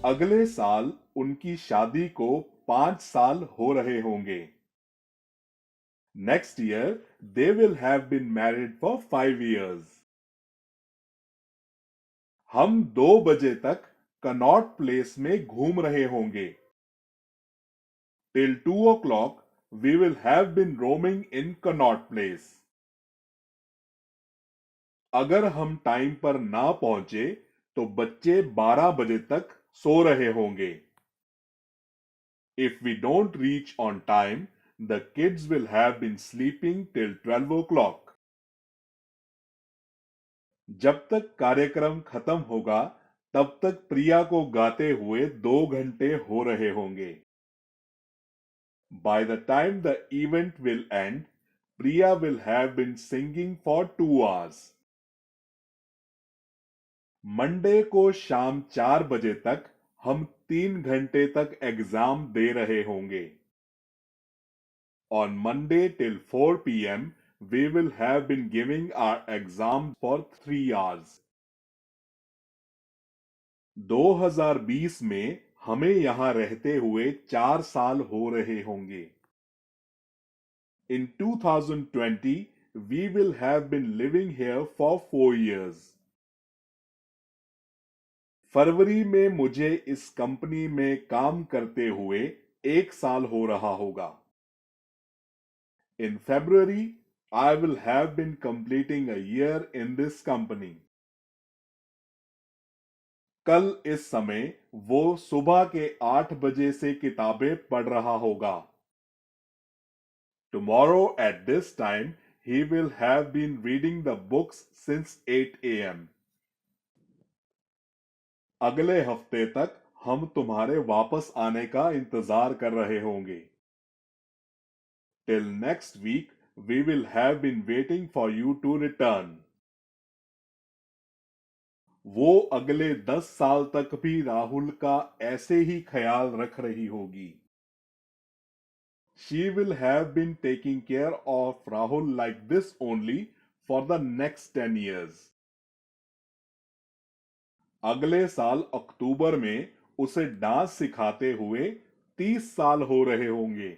अगले साल उनकी शादी को 5 साल हो रहे होंगे। Next year, they will have been married for 5 years. हम 2 बजे तक कनॉट प्लेस में घूम रहे होंगे। Till 2 o'clock, we will have been roaming in Connaught Place. अगर हम टाइम पर ना पहुंचे तो बच्चे 12 बजे तक सो रहे होंगे। If we don't reach on time, the kids will have been sleeping till 12 o'clock. जब तक कार्यक्रम खत्म होगा तब तक प्रिया को गाते हुए 2 घंटे हो रहे होंगे। By the time the event will end, Priya will have been singing for 2 hours. Monday को शाम 4 बजे तक हम 3 घंटे तक एग्जाम दे रहे होंगे। On Monday till 4 p.m., we will have been giving our exam for 3 hours. 2020 में हमें यहां रहते हुए 4 साल हो रहे होंगे। In 2020, we will have been living here for 4 years. फरवरी में मुझे इस कंपनी में काम करते हुए 1 साल हो रहा होगा। In February, I will have been completing a year in this company. कल इस समय वो सुबह के 8 बजे से किताबें पढ़ रहा होगा। Tomorrow at this time, he will have been reading the books since 8 a.m. अगले हफ्ते तक हम तुम्हारे वापस आने का इंतजार कर रहे होंगे। Till next week, we will have been waiting for you to return. वो अगले 10 साल तक भी राहुल का ऐसे ही ख्याल रख रही होगी। She will have been taking care of Rahul like this only for the next 10 years. अगले साल अक्टूबर में उसे डांस सिखाते हुए 30 साल हो रहे होंगे।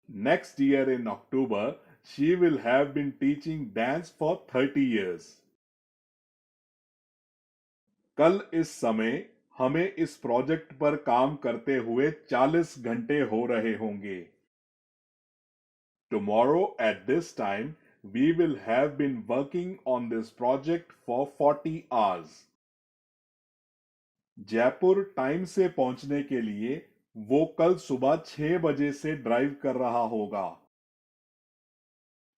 Next year in October, she will have been teaching dance for 30 years. कल इस समय हमें इस प्रोजेक्ट पर काम करते हुए 40 घंटे हो रहे होंगे। Tomorrow at this time, we will have been working on this project for 40 hours. Jaipur time से पहुंचने के लिए वो कल सुबह 6 बजे से ड्राइव कर रहा होगा।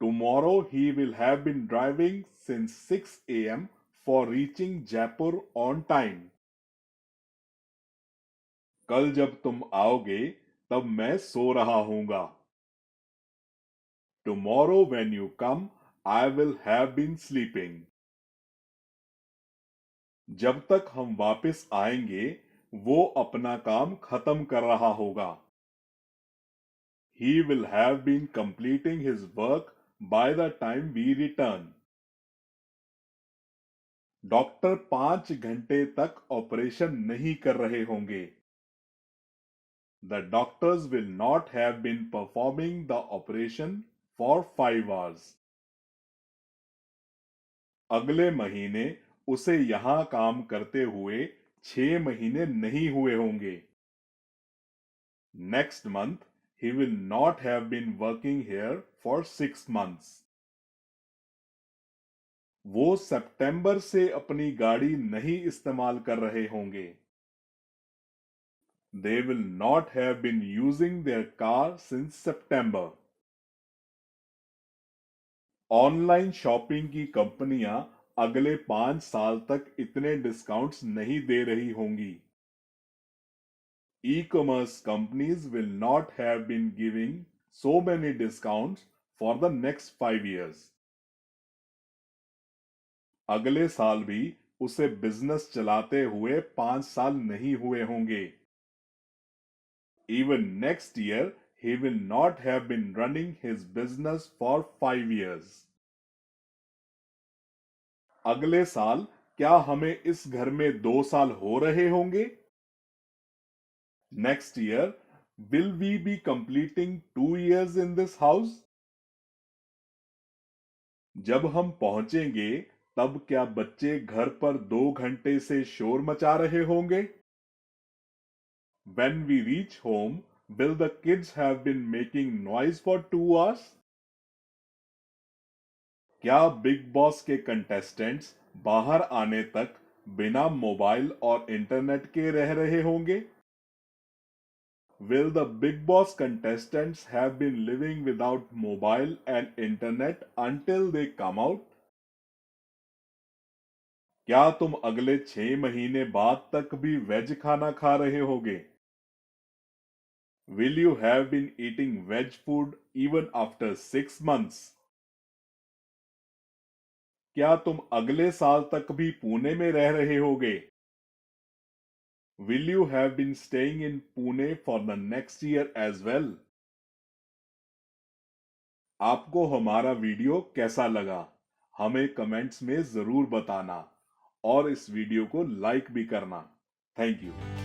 Tomorrow he will have been driving since 6 a.m. for reaching Jaipur on time. कल जब तुम आओगे तब मैं सो रहा हूंगा। Tomorrow when you come, I will have been sleeping. जब तक हम वापस आएंगे वो अपना काम खत्म कर रहा होगा। He will have been completing his work by the time we return. Doctor 5 घंटे तक ऑपरेशन नहीं कर रहे होंगे। The doctors will not have been performing the operation for 5 hours. अगले महीने उसे यहां काम करते हुए 6 महीने नहीं हुए होंगे। Next month, he will not have been working here for 6 months. वो सितंबर से अपनी गाड़ी नहीं इस्तेमाल कर रहे होंगे। They will not have been using their car since September. Online shopping की कंपनियां अगले 5 साल तक इतने डिस्काउंट्स नहीं दे रही होंगी। E-commerce companies will not have been giving so many discounts for the next 5 years. अगले साल भी उसे बिजनेस चलाते हुए 5 साल नहीं हुए होंगे। Even next year, he will not have been running his business for 5 years. अगले साल क्या हमें इस घर में 2 साल हो रहे होंगे? Next year, will we be completing 2 years in this house? जब हम पहुंचेंगे तब क्या बच्चे घर पर 2 घंटे से शोर मचा रहे होंगे? When we reach home, will the kids have been making noise for 2 hours? क्या बिग बॉस के कंटेस्टेंट्स बाहर आने तक बिना मोबाइल और इंटरनेट के रह रहे होंगे? Will the Big Boss contestants have been living without mobile and internet until they come out? क्या तुम अगले 6 महीने बाद तक भी वेज खाना खा रहे होगे? Will you have been eating veg food even after 6 months? क्या तुम अगले साल तक भी पुणे में रह रहे होगे? Will you have been staying in Pune for the next year as well? आपको हमारा वीडियो कैसा लगा हमें कमेंट्स में जरूर बताना और इस वीडियो को लाइक भी करना। Thank you.